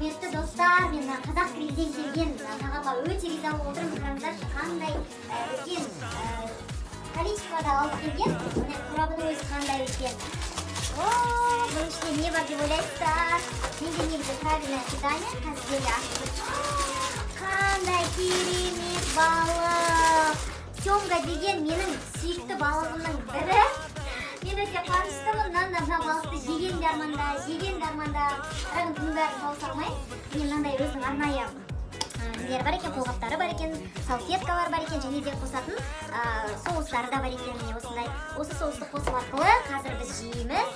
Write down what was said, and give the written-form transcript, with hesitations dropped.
Құрметті достар, мен қазақ тілден келген тағамға өте риза болып отырмын. Қараңыздаршы, қандай үлкен количествода алып келген. Міне қорабының өзі қандай үлкен. Бұның ішінде не бар деп ойлайсыздар? Менде негізі правильное питание. Қазір жерге ашып қандай керемет балық. Семга деген менің сүйікті балығымның бірі. Мен өте қуаныштымын. Мына балықты жеген де арманда. Бірақ бұның бәрін тауыса алмаймын. Міне мынандай өзінің арнайы нелері бар екен, қолғаптары бар екен, салфеткалар бар екен, және де қосатын соустары да бар екен. Міне осындай. Осы соусты қосу арқылы қазір біз жейміз.